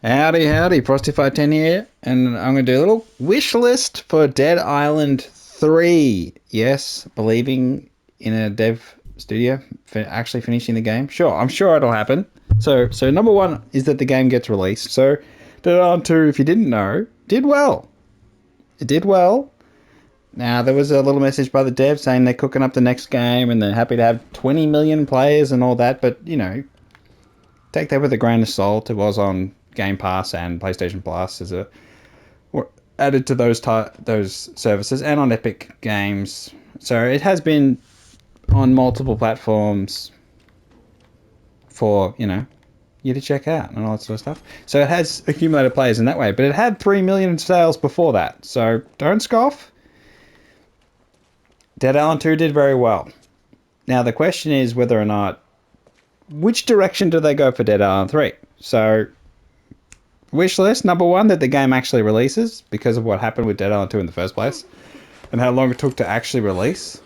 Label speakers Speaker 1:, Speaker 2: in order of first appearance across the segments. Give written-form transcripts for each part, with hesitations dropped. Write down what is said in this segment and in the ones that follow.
Speaker 1: Howdy, howdy, Frosty510 here, and I'm going to do a little wish list for Dead Island 3. Yes, believing in a dev studio actually finishing the game. Sure, I'm sure it'll happen. So number one is that the game gets released. So Dead Island 2, if you didn't know, did well. It did well. Now, there was a little message by the dev saying they're cooking up the next game and they're happy to have 20 million players and all that, but, you know, take that with a grain of salt. It was on Game Pass and PlayStation Plus were added to those services and on Epic Games. So it has been on multiple platforms for, you to check out and all that sort of stuff. So it has accumulated players in that way, but it had 3 million sales before that. So don't scoff. Dead Island 2 did very well. Now the question is whether or not, which direction do they go for Dead Island 3? So, wish list, number one, that the game actually releases because of what happened with Dead Island 2 in the first place and how long it took to actually release.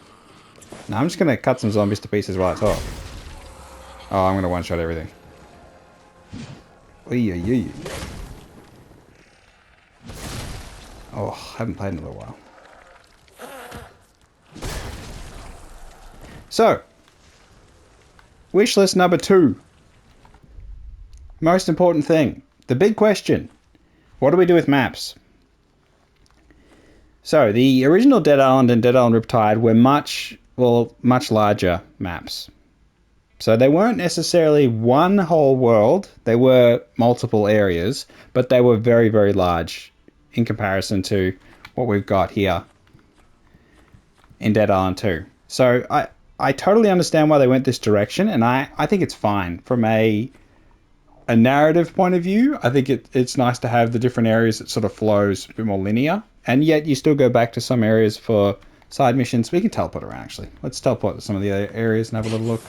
Speaker 1: Now I'm just going to cut some zombies to pieces while I talk. Oh, I'm going to one-shot everything. Oh, I haven't played in a little while. So, wish list number 2. Most important thing. The big question. What do we do with maps? So, the original Dead Island and Dead Island Riptide were much larger maps. So they weren't necessarily one whole world. They were multiple areas, but they were very, very large in comparison to what we've got here in Dead Island 2. So I totally understand why they went this direction, and I think it's fine. From a narrative point of view, I think it's nice to have the different areas that sort of flows a bit more linear, and yet you still go back to some areas for side missions. We can teleport around, actually. Let's teleport to some of the other areas and have a little look.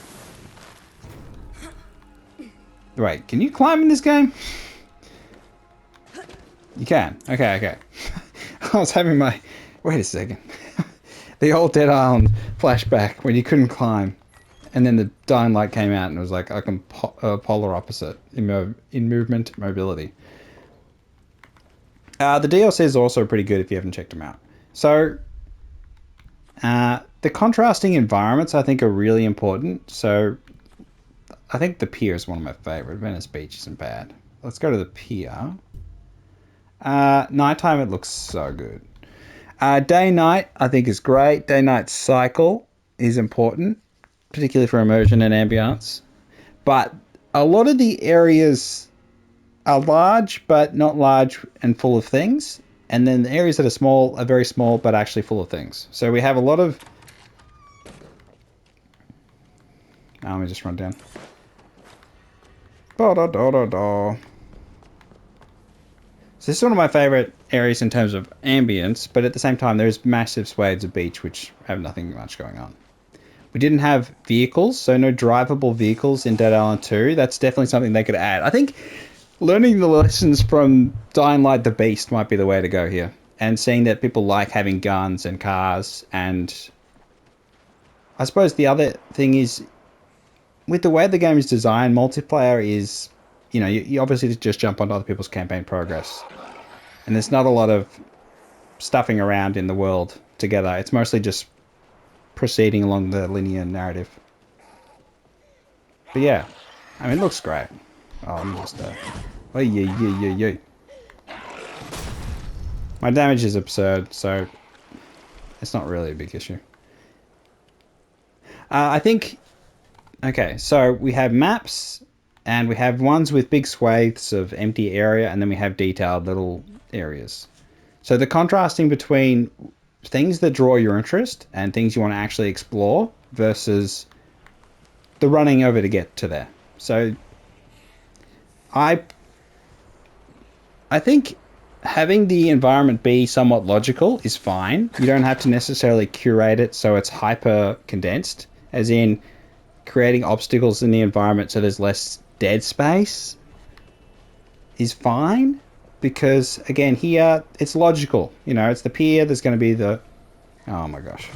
Speaker 1: Wait, can you climb in this game? You can. Okay. I was having my... Wait a second. The old Dead Island flashback when you couldn't climb. And then the dying light came out and it was like a polar opposite in movement mobility. The DLC is also pretty good if you haven't checked them out. So, the contrasting environments I think are really important. So, I think the pier is one of my favorite. Venice Beach isn't bad. Let's go to the pier. Nighttime, it looks so good. Day-night, I think is great. Day-night cycle is important, particularly for immersion and ambience. But a lot of the areas are large, but not large and full of things. And then the areas that are small are very small, but actually full of things. So we have a lot of... Let me just run down. So this is one of my favorite areas in terms of ambience, but at the same time there's massive swathes of beach which have nothing much going on. We didn't have vehicles, so no drivable vehicles in Dead Island 2. That's definitely something they could add. I think learning the lessons from Dying Light the Beast might be the way to go here. And seeing that people like having guns and cars, and I suppose the other thing is, with the way the game is designed, multiplayer is, you obviously just jump onto other people's campaign progress. And there's not a lot of stuffing around in the world together. It's mostly just proceeding along the linear narrative. But yeah, I mean, it looks great. Oh, I'm just... yeah. My damage is absurd, so it's not really a big issue. I think... Okay, so we have maps, and we have ones with big swathes of empty area, and then we have detailed little areas. So the contrasting between things that draw your interest and things you want to actually explore versus the running over to get to there. So I think having the environment be somewhat logical is fine. You don't have to necessarily curate it so it's hyper condensed, as in creating obstacles in the environment so there's less dead space is fine, because again here it's logical. It's the pier, there's going to be the... Oh my gosh.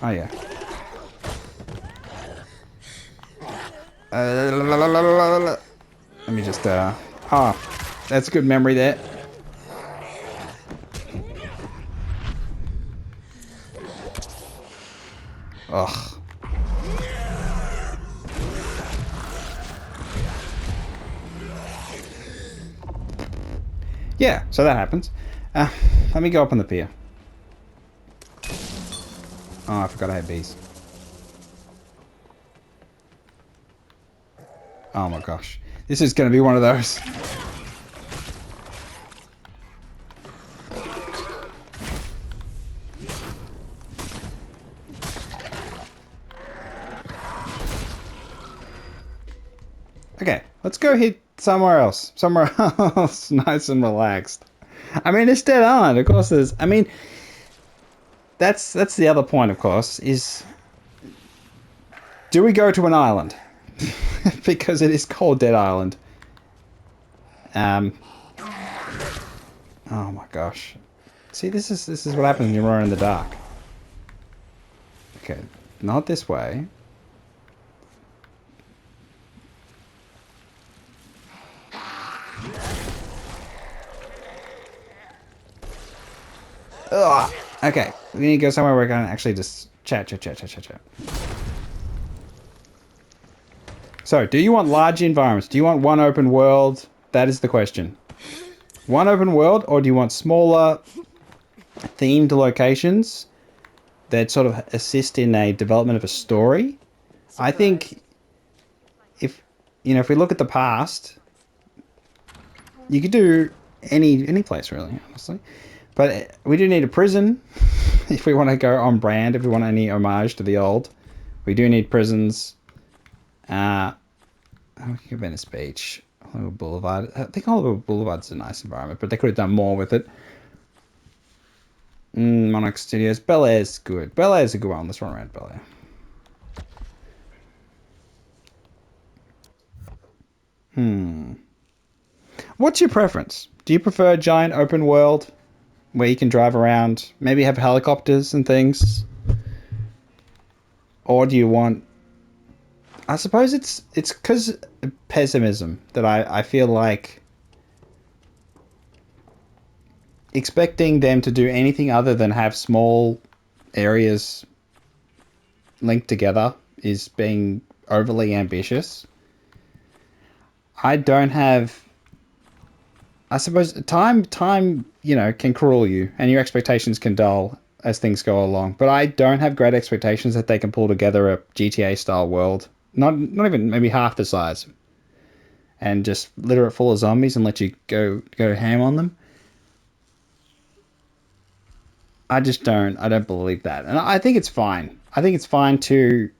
Speaker 1: Oh yeah. Let me just, that's a good memory there. Ugh. Yeah, so that happens. Let me go up on the pier. Oh, I forgot I had bees. Oh my gosh. This is going to be one of those. Okay, let's go hit somewhere else. Somewhere else nice and relaxed. I mean, it's Dead Island. Of course, there's... I mean, that's the other point, of course, is... Do we go to an island? Because it is called Dead Island. Oh my gosh. See, this is what happens when you run in the dark. Okay, not this way. Ugh. Okay, we need to go somewhere where we can actually just chat. So, do you want large environments? Do you want one open world? That is the question. One open world, or do you want smaller, themed locations that sort of assist in a development of a story? I think if we look at the past, you could do any place really, honestly. But we do need a prison if we want to go on brand. If we want any homage to the old, we do need prisons. Venice Beach, Hollywood Boulevard. I think Hollywood Boulevard's a nice environment, but they could have done more with it. Monarch Studios. Bel Air's good. Bel Air's a good one. Let's run around Bel Air. What's your preference? Do you prefer a giant open world where you can drive around, maybe have helicopters and things? Or do you want... I suppose it's because of pessimism that I feel like expecting them to do anything other than have small areas linked together is being overly ambitious. I don't have... I suppose time, can cruel you, and your expectations can dull as things go along. But I don't have great expectations that they can pull together a GTA-style world. Not even maybe half the size. And just litter it full of zombies and let you go ham on them. I don't believe that. And I think it's fine. I think it's fine to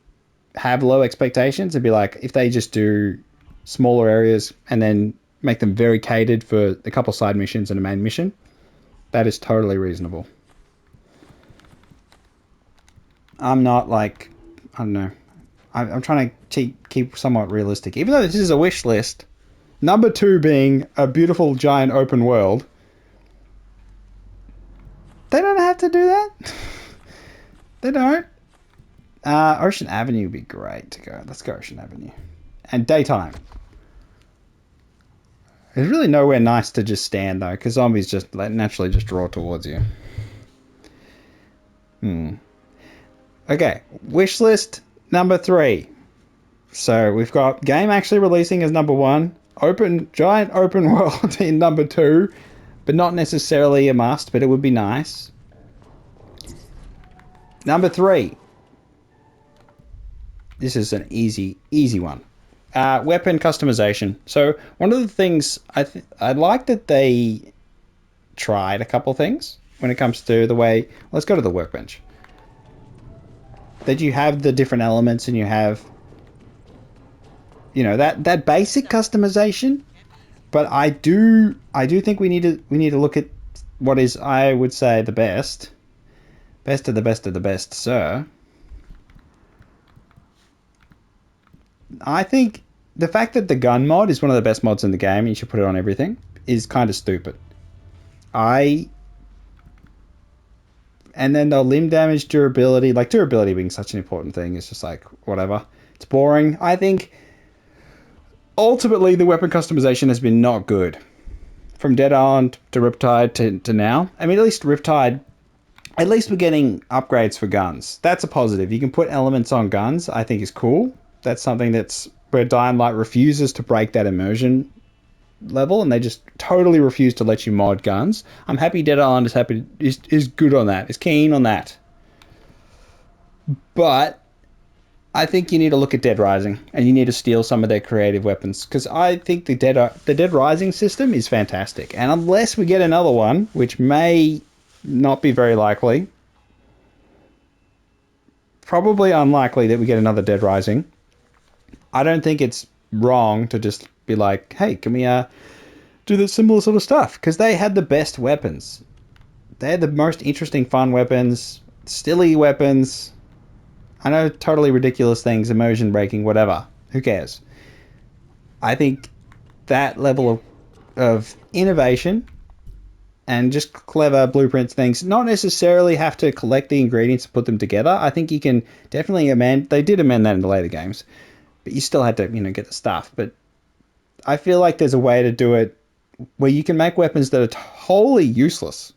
Speaker 1: have low expectations and be like, if they just do smaller areas and then make them very catered for a couple side missions and a main mission, that is totally reasonable. I'm not like, I don't know. I'm trying to keep somewhat realistic. Even though this is a wish list, number 2 being a beautiful giant open world, they don't have to do that. They don't. Ocean Avenue would be great to go. Let's go Ocean Avenue. And daytime. There's really nowhere nice to just stand though, because zombies just naturally just draw towards you. Okay, wish list number 3. So we've got game actually releasing as number 1, giant open world in number 2, but not necessarily a must, but it would be nice. Number 3. This is an easy one. Weapon customization. So one of the things I like that they tried a couple things when it comes to the way... Let's go to the workbench. That you have the different elements and you have, that basic customization. But I do think we need to look at what is, I would say, the best of the best of the best, sir. I think the fact that the gun mod is one of the best mods in the game and you should put it on everything is kind of stupid. And then the limb damage, durability being such an important thing, is just like, whatever. It's boring. I think ultimately, the weapon customization has been not good. From Dead Island to Riptide to now. I mean, at least Riptide, at least we're getting upgrades for guns. That's a positive. You can put elements on guns, I think is cool. That's something that's where Dying Light refuses to break that immersion level, and they just totally refuse to let you mod guns. I'm happy Dead Island is good on that, is keen on that. But I think you need to look at Dead Rising, and you need to steal some of their creative weapons, because I think the Dead Rising system is fantastic. And unless we get another one, which may not be very likely, probably unlikely that we get another Dead Rising, I don't think it's wrong to just be like, hey, can we do the similar sort of stuff? Because they had the best weapons. They had the most interesting, fun weapons, silly weapons. I know, totally ridiculous things, immersion breaking, whatever. Who cares? I think that level of innovation and just clever blueprints things, not necessarily have to collect the ingredients to put them together. I think you can definitely amend. They did amend that in the later games, but you still had to, get the stuff. But I feel like there's a way to do it where you can make weapons that are totally useless.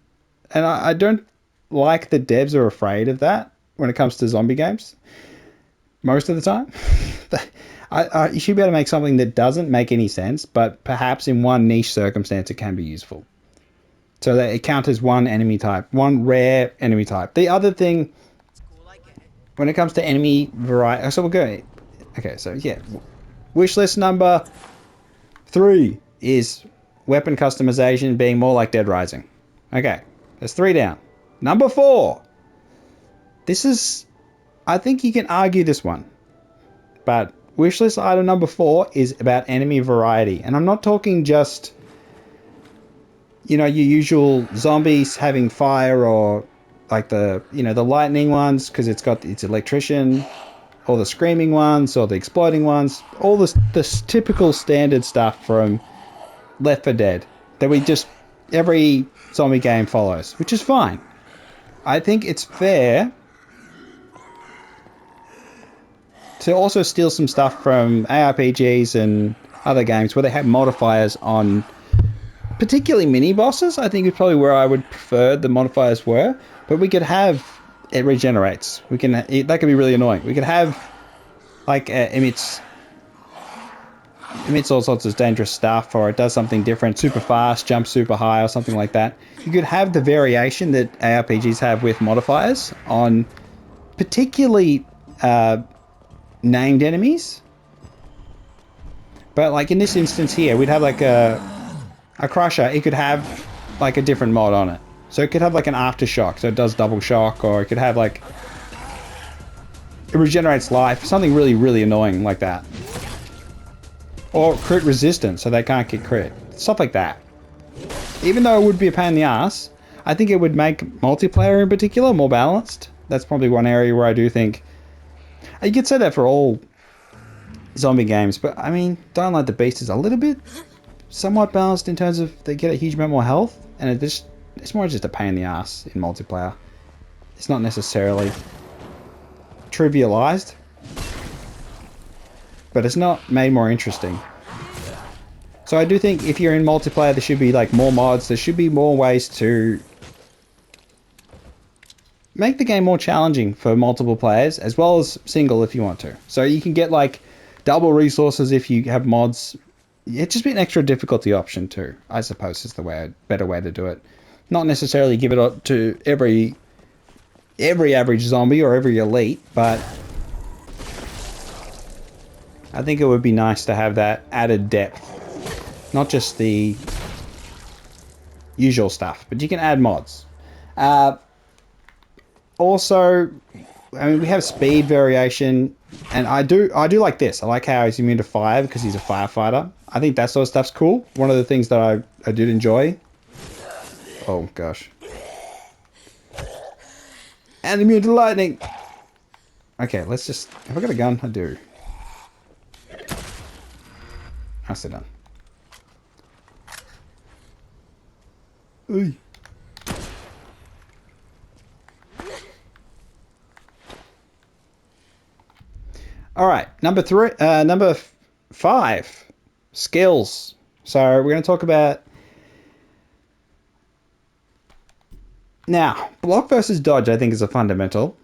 Speaker 1: And I don't like that devs are afraid of that when it comes to zombie games. Most of the time. You should be able to make something that doesn't make any sense, but perhaps in one niche circumstance it can be useful. So that it counts as one enemy type, one rare enemy type. The other thing, when it comes to enemy variety, so we'll go. Okay, so yeah, wish list number 3 is weapon customization being more like Dead Rising. Okay, there's 3 down. Number 4. This is, I think you can argue this one, but wishlist item number 4 is about enemy variety, and I'm not talking just, your usual zombies having fire, or like the lightning ones because it's electrician, or the screaming ones, or the exploding ones, all this typical standard stuff from Left 4 Dead that every zombie game follows, which is fine. I think it's fair to also steal some stuff from ARPGs and other games where they have modifiers on particularly mini bosses. I think is probably where I would prefer the modifiers were, but we could have it regenerates. That could be really annoying. We could have like emits all sorts of dangerous stuff, or it does something different, super fast, jumps super high, or something like that. You could have the variation that ARPGs have with modifiers on particularly named enemies. But like in this instance here, we'd have like a crusher. It could have like a different mod on it. So it could have like an aftershock, so it does double shock, or it could have like it regenerates life, something really, really annoying like that. Or crit resistance, so they can't get crit. Stuff like that. Even though it would be a pain in the ass, I think it would make multiplayer in particular more balanced. That's probably one area where I do think you could say that for all zombie games, but I mean, Dying Light the Beast is a little bit somewhat balanced in terms of they get a huge amount more health, and it's more just a pain in the ass in multiplayer. It's not necessarily trivialized, but it's not made more interesting. So I do think if you're in multiplayer, there should be like more mods. There should be more ways to make the game more challenging for multiple players, as well as single if you want to. So you can get like double resources if you have mods. It'd just be an extra difficulty option too, I suppose, is the better way to do it. Not necessarily give it to every average zombie or every elite, but I think it would be nice to have that added depth. Not just the usual stuff, but you can add mods. Also, I mean, we have speed variation, and I do like this. I like how he's immune to fire because he's a firefighter. I think that sort of stuff's cool. One of the things that I did enjoy. Oh gosh. And immune to lightning. Okay, let's just. Have I got a gun? I do. I sit down. Ooh. All right, number 5. Skills. So we're going to talk about now block versus dodge. I think is a fundamental.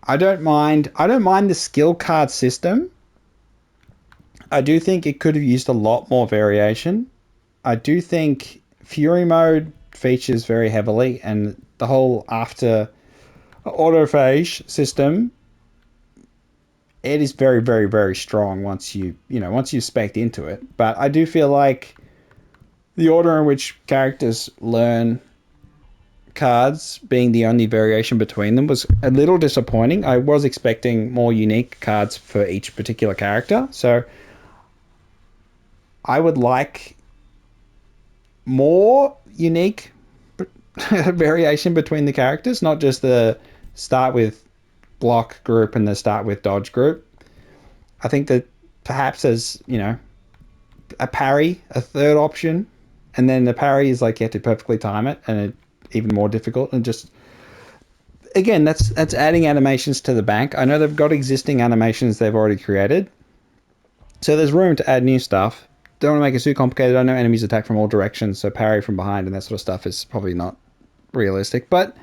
Speaker 1: I don't mind the skill card system. I do think it could have used a lot more variation. I do think Fury mode features very heavily, and the whole after autophage system, it is very, very, very strong once you spec into it. But I do feel like the order in which characters learn cards being the only variation between them was a little disappointing. I was expecting more unique cards for each particular character, so I would like more unique variation between the characters, not just the start with block group and the start with dodge group. I think that perhaps as, a parry, a third option, and then the parry is like you have to perfectly time it, and it even more difficult. And just again, that's adding animations to the bank. I know they've got existing animations they've already created, so there's room to add new stuff. Don't want to make it too complicated. I know enemies attack from all directions, so parry from behind and that sort of stuff is probably not realistic. But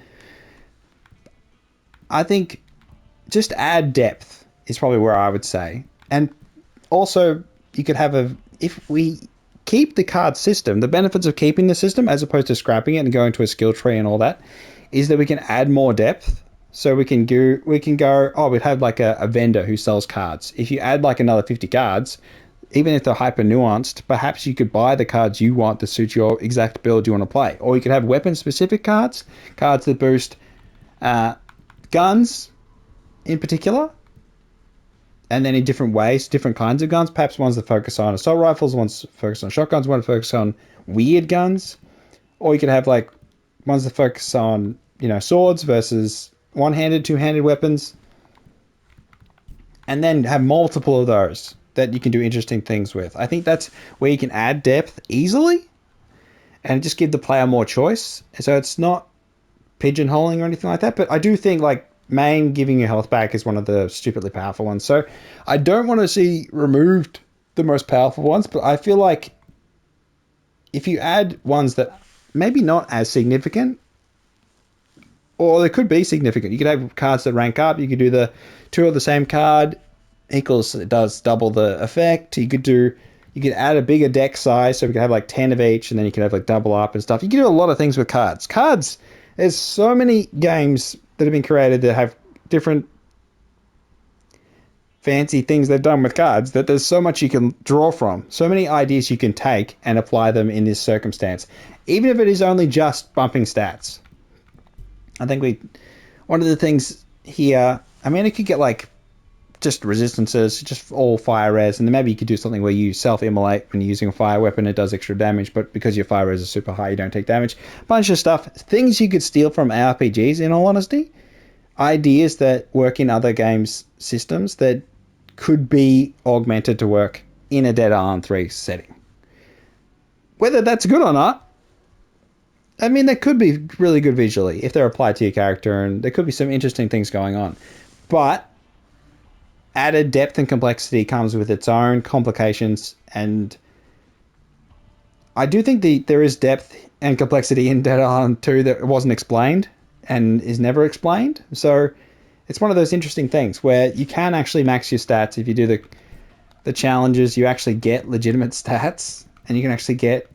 Speaker 1: I think just add depth is probably where I would say. And also, you could have if we keep the card system, the benefits of keeping the system as opposed to scrapping it and going to a skill tree and all that, is that we can add more depth. So we'd have like a vendor who sells cards. If you add like another 50 cards, even if they're hyper nuanced, perhaps you could buy the cards you want to suit your exact build you want to play. Or you could have weapon specific cards that boost guns in particular, and then in different ways, different kinds of guns. Perhaps ones that focus on assault rifles, ones that focus on shotguns, ones that focus on weird guns. Or you could have like ones that focus on, swords versus one-handed, two-handed weapons. And then have multiple of those that you can do interesting things with. I think that's where you can add depth easily and just give the player more choice. So it's not pigeonholing or anything like that. But I do think like main giving your health back is one of the stupidly powerful ones. So I don't want to see removed the most powerful ones, but I feel like if you add ones that maybe not as significant, or they could be significant. You could have cards that rank up. You could do the 2 of the same card equals, it does double the effect. You could add a bigger deck size, so we could have like 10 of each, and then you could have like double up and stuff. You can do a lot of things with cards. There's so many games that have been created that have different fancy things they've done with cards that there's so much you can draw from. So many ideas you can take and apply them in this circumstance. Even if it is only just bumping stats. I think one of the things here, it could get like just resistances, just all fire res, and then maybe you could do something where you self-immolate when you're using a fire weapon, it does extra damage, but because your fire res is super high, you don't take damage. Bunch of stuff, things you could steal from RPGs, in all honesty. Ideas that work in other games systems that could be augmented to work in a Dead Island 3 setting. Whether that's good or not, they could be really good visually if they're applied to your character, and there could be some interesting things going on. But added depth and complexity comes with its own complications, and I do think there is depth and complexity in Dead Island 2 that wasn't explained and is never explained. So it's one of those interesting things where you can actually max your stats. If you do the challenges, you actually get legitimate stats, and you can actually get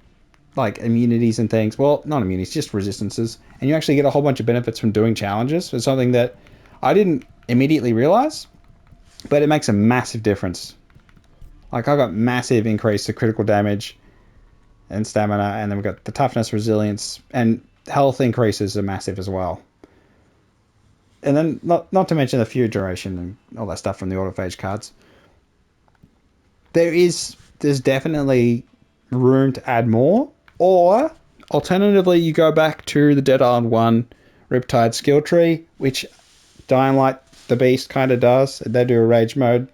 Speaker 1: like immunities and things. Well, not immunities, just resistances. And you actually get a whole bunch of benefits from doing challenges. It's something that I didn't immediately realize, but it makes a massive difference. Like I got massive increase to critical damage and stamina, and then we've got the toughness, resilience, and health increases are massive as well. And then not to mention the few duration and all that stuff from the autophage cards. There's definitely room to add more. Or, alternatively, you go back to the Dead Island 1 Riptide skill tree, which Dying Light the Beast kind of does. They do a rage mode.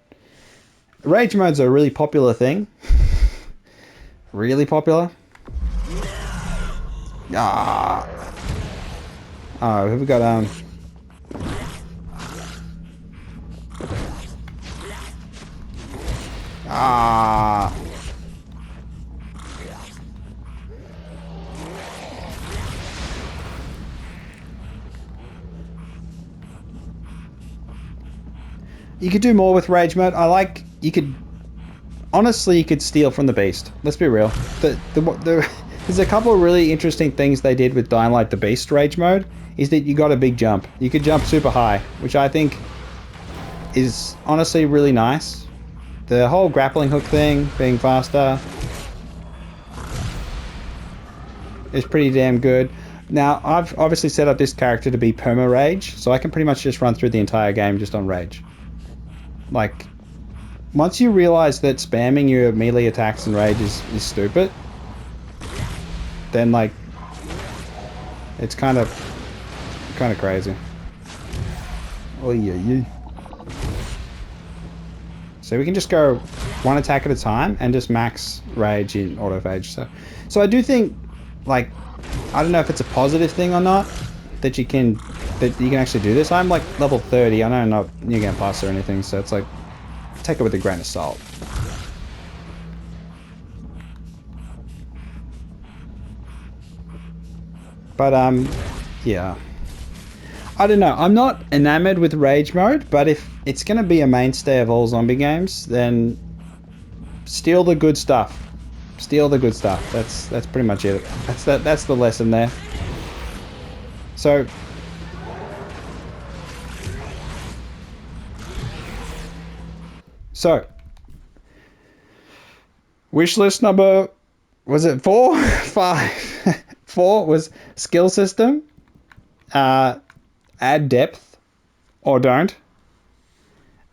Speaker 1: Rage mode's a really popular thing. Really popular. Oh, we've got You could do more with rage mode. You could honestly, you could steal from the beast. Let's be real. There's a couple of really interesting things they did with Dying Light the Beast rage mode. Is that you got a big jump. You could jump super high, which I think is honestly really nice. The whole grappling hook thing, being faster, is pretty damn good. Now, I've obviously set up this character to be perma rage, so I can pretty much just run through the entire game just on rage. Like, once you realize that spamming your melee attacks and rage is stupid, then like it's kind of crazy. Oh yeah. So we can just go one attack at a time and just max rage in autophage. So I do think, like, I don't know if it's a positive thing or not that you can actually do this. I'm like level 30. I know I'm not New Game Plus or anything, so it's like take it with a grain of salt. But yeah. I don't know. I'm not enamored with rage mode, but if it's going to be a mainstay of all zombie games, then steal the good stuff. Steal the good stuff. That's pretty much it. That's the lesson there. So wishlist number, was it 4? 5. 4 was skill system. Add depth or don't.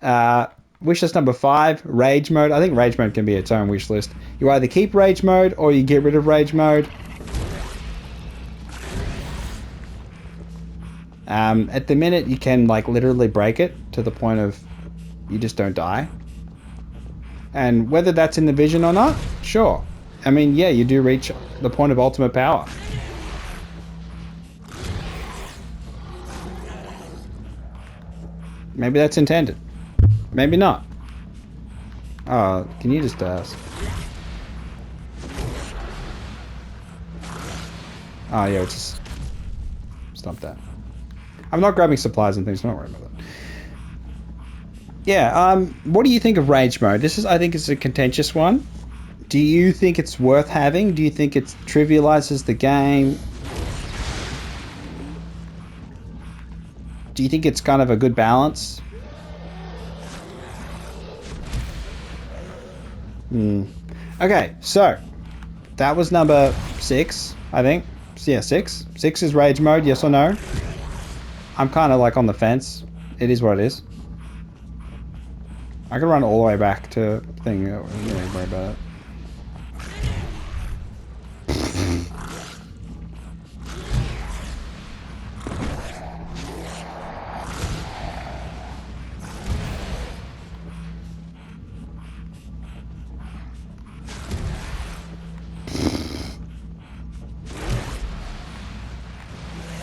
Speaker 1: Wishlist number 5, rage mode. I think rage mode can be its own wish list. You either keep rage mode or you get rid of rage mode. At the minute, you can like literally break it to the point of you just don't die. And whether that's in the vision or not, sure. I mean, yeah, you do reach the point of ultimate power. Maybe that's intended. Maybe not. Oh, can you just oh yeah, just stop that. I'm not grabbing supplies and things, don't worry about that. Yeah, what do you think of rage mode? I think it's a contentious one. Do you think it's worth having? Do you think it trivializes the game? Do you think it's kind of a good balance? Okay, so that was number 6, I think. Yeah, 6. 6 is rage mode, yes or no? I'm kind of like on the fence. It is what it is. I could run all the way back to thing. Don't worry about it.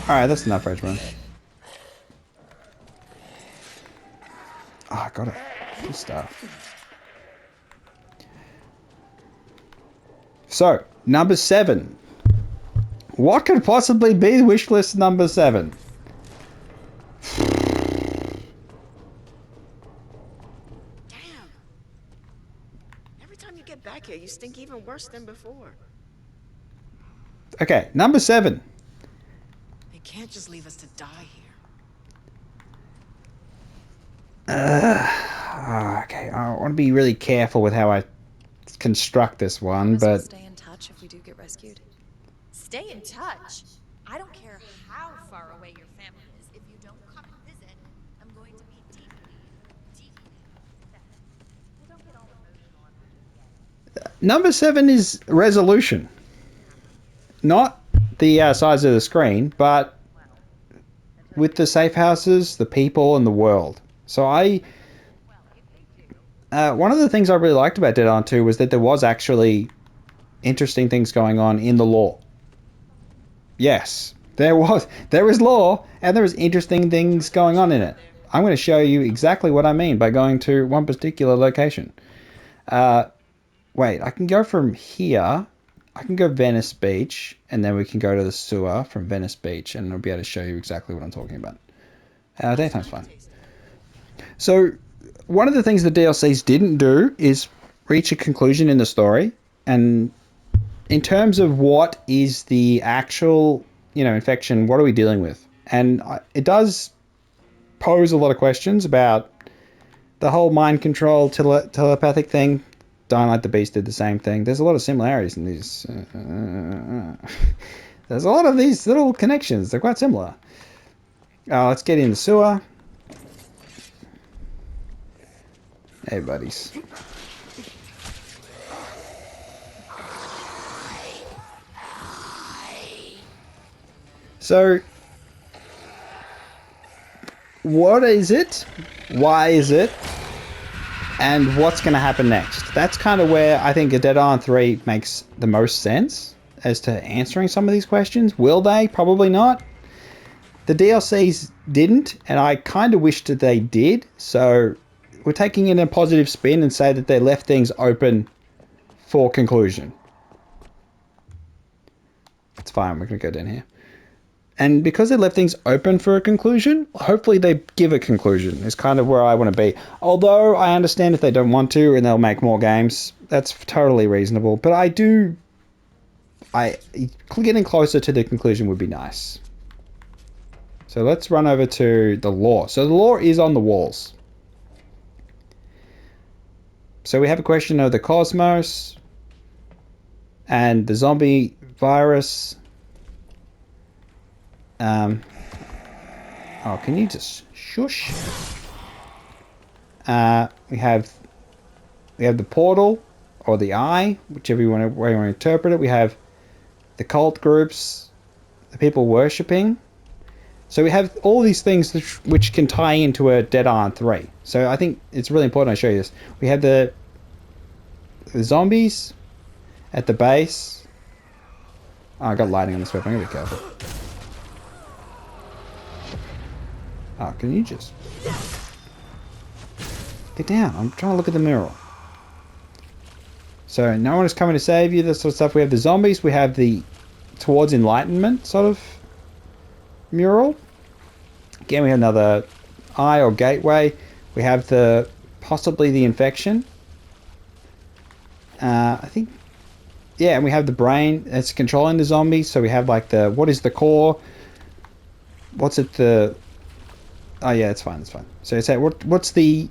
Speaker 1: Alright, that's enough rage mode. Oh, I got it. Good stuff. So, number 7. What could possibly be wish list number 7?
Speaker 2: Damn. Every time you get back here, you stink even worse than before.
Speaker 1: Okay, number 7.
Speaker 2: They can't just leave us to die here.
Speaker 1: Okay, I want to be really careful with how I construct this one, but
Speaker 3: Stay in touch if we do get rescued.
Speaker 4: Stay in touch. I don't care how far away your family is. If you don't come and visit, I'm going to be deeply upset. Well, don't get all emotional on me.
Speaker 1: number 7 is resolution. Not the size of the screen, but with the safe houses, the people, and the world. So one of the things I really liked about Dead Island 2 was that there was actually interesting things going on in the lore. Yes, there is lore, and there is interesting things going on in it. I'm going to show you exactly what I mean by going to one particular location. Wait, I can go from here. I can go Venice Beach, and then we can go to the sewer from Venice Beach, and I'll be able to show you exactly what I'm talking about. Daytime's fine. So one of the things the DLCs didn't do is reach a conclusion in the story. And in terms of what is the actual, infection, what are we dealing with? And it does pose a lot of questions about the whole mind control telepathic thing. Dying Like the Beast did the same thing. There's a lot of similarities in these. There's a lot of these little connections. They're quite similar. Let's get in the sewer. Hey, buddies. So, what is it? Why is it? And what's going to happen next? That's kind of where I think a Dead Island 3 makes the most sense as to answering some of these questions. Will they? Probably not. The DLCs didn't, and I kind of wish that they did. So we're taking it in a positive spin and say that they left things open for conclusion. It's fine. We're going to go down here. And because they left things open for a conclusion, hopefully they give a conclusion is kind of where I want to be. Although I understand if they don't want to and they'll make more games, that's totally reasonable. But getting closer to the conclusion would be nice. So let's run over to the lore. So the lore is on the walls. So we have a question of the cosmos and the zombie virus. Can you just shush? We have the portal or the eye, whichever way you want to interpret it. We have the cult groups, the people worshipping. So we have all these things which can tie into a Dead Island 3. So I think it's really important I show you this. We have the zombies at the base. Oh, I got lighting on this weapon. I'm going to be careful. Oh, can you just... Get down. I'm trying to look at the mirror. So no one is coming to save you, this sort of stuff. We have the zombies. We have the Towards Enlightenment sort of mural. Again, we have another eye or gateway. We have possibly the infection. I think... Yeah, and we have the brain that's controlling the zombies. So we have like what is the core? What's it Oh yeah, it's fine. It's fine. So it's what's the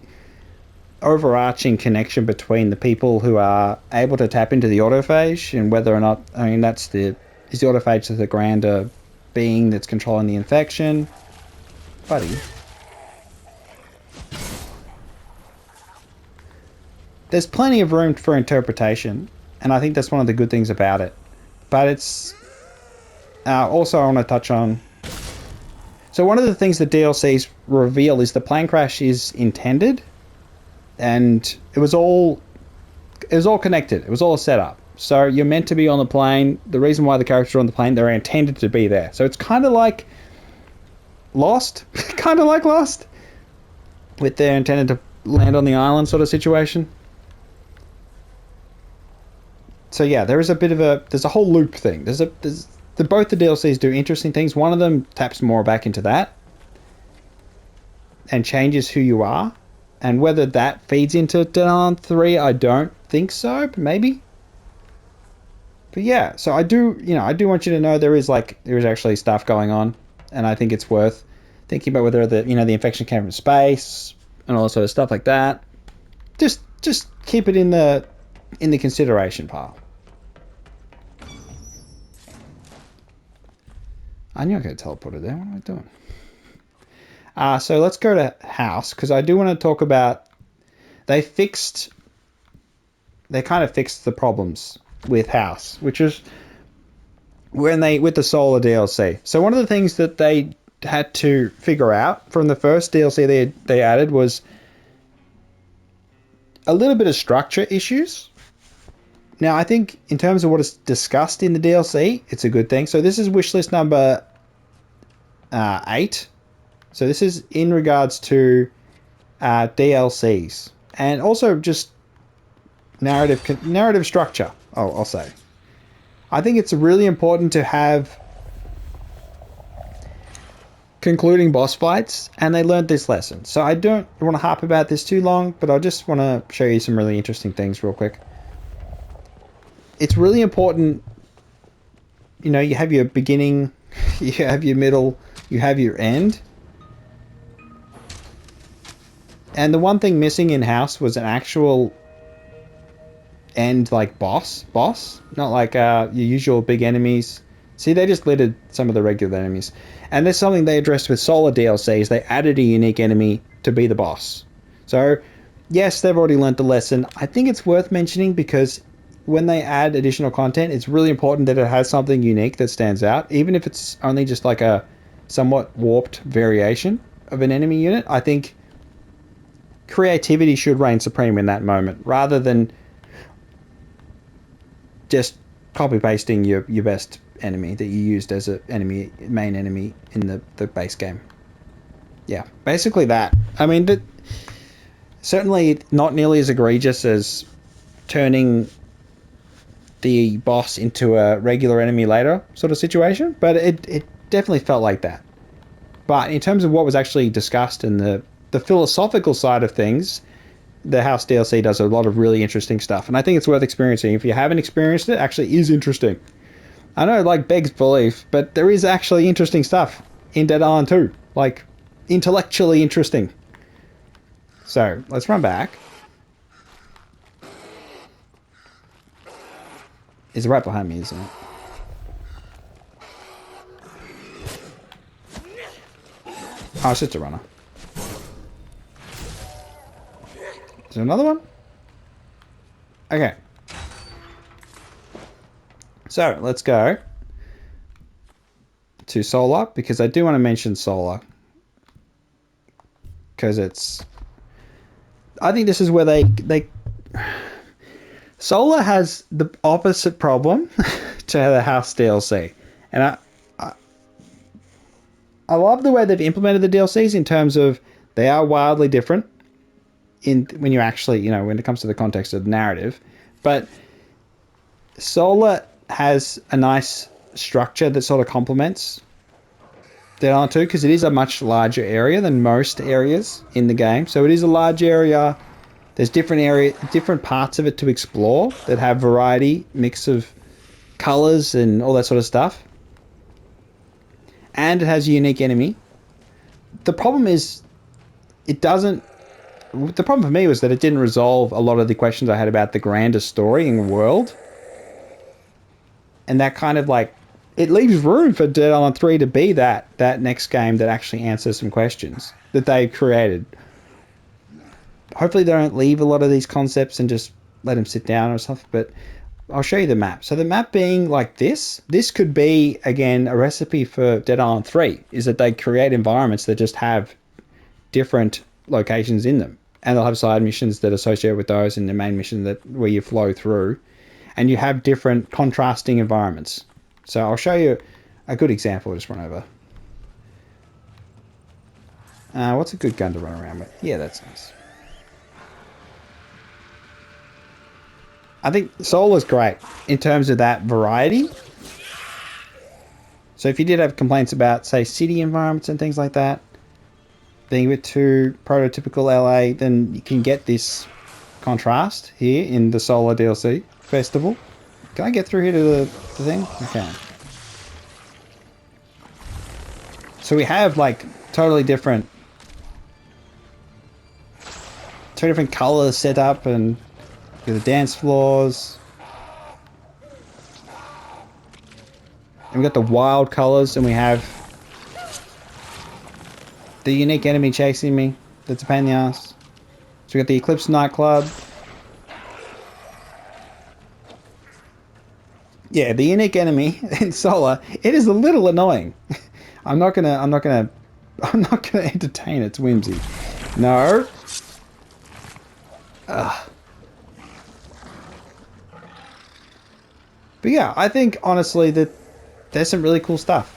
Speaker 1: overarching connection between the people who are able to tap into the autophage and whether or not is the autophage the grander being that's controlling the infection, buddy? There's plenty of room for interpretation, and I think that's one of the good things about it. But it's also I want to touch on. So one of the things the DLCs reveal is the plane crash is intended, and it was all connected. It was all a setup. So you're meant to be on the plane. The reason why the characters are on the plane, they're intended to be there. So it's kind of like Lost, with they're intended to land on the island sort of situation. So yeah, there is a bit of there's a whole loop thing. Both the DLCs do interesting things. One of them taps more back into that and changes who you are. And whether that feeds into Dead Island 3, I don't think so, but maybe. But yeah, so I do want you to know there is actually stuff going on, and I think it's worth thinking about whether the infection came from space and all sort of stuff like that. Just keep it in the consideration pile. I knew I could teleport it there. What am I doing? So let's go to House, because I do want to talk about... They kind of fixed the problems with House, which is with the Solar DLC. So one of the things that they had to figure out from the first DLC they added was a little bit of structure issues. Now, I think in terms of what is discussed in the DLC, it's a good thing. So this is wishlist number 8. So this is in regards to DLCs and also just narrative structure. I'll say. I think it's really important to have concluding boss fights, and they learned this lesson. So I don't want to harp about this too long, but I just want to show you some really interesting things real quick. It's really important, you know, you have your beginning, you have your middle, you have your end. And the one thing missing in House was an actual end, like boss, not like your usual big enemies. See, they just littered some of the regular enemies. And there's something they addressed with Solar DLCs. They added a unique enemy to be the boss. So, yes, they've already learnt the lesson. I think it's worth mentioning because when they add additional content, it's really important that it has something unique that stands out. Even if it's only just like a somewhat warped variation of an enemy unit, I think creativity should reign supreme in that moment, rather than just copy-pasting your best enemy that you used as a main enemy in the base game. Yeah, basically that. I mean, certainly not nearly as egregious as turning the boss into a regular enemy later sort of situation, but it definitely felt like that. But in terms of what was actually discussed in the philosophical side of things, the House DLC does a lot of really interesting stuff, and I think it's worth experiencing. If you haven't experienced it, actually is interesting. I know it like begs belief, but there is actually interesting stuff in Dead Island 2. Like, intellectually interesting. So, let's run back. It's right behind me, isn't it? Oh, it's just a runner. Is there another one? Okay. So, let's go to Solar, because I do want to mention Solar. Because it's... I think this is where they Solar has the opposite problem to the House DLC. And I love the way they've implemented the DLCs in terms of they are wildly different when you actually, you know, when it comes to the context of the narrative. But Solar has a nice structure that sort of complements Dead Island 2, because it is a much larger area than most areas in the game. So it is a large area. There's different parts of it to explore that have variety, mix of colors and all that sort of stuff. And it has a unique enemy. The problem is, the problem for me was that it didn't resolve a lot of the questions I had about the grander story and world. And that kind of like, it leaves room for Dead Island 3 to be that next game that actually answers some questions that they've created. Hopefully they don't leave a lot of these concepts and just let them sit down or stuff, but I'll show you the map. So the map being like this could be, again, a recipe for Dead Island 3, is that they create environments that just have different locations in them. And they'll have side missions that associate with those, and the main mission where you flow through. And you have different contrasting environments. So I'll show you a good example. I'll just run over. What's a good gun to run around with? Yeah, that's nice. I think Solar's great in terms of that variety. So if you did have complaints about, say, city environments and things like that, being a bit too prototypical LA, then you can get this contrast here in the Solar DLC Festival. Can I get through here to the thing? Okay. So we have like totally different, two different colors set up, and the dance floors. And we got the wild colors, and we have the unique enemy chasing me. That's a pain in the ass. So we got the Eclipse nightclub. Yeah, the unique enemy in Solar, it is a little annoying. I'm not gonna entertain its whimsy. No. Ugh. But yeah, I think honestly that there's some really cool stuff.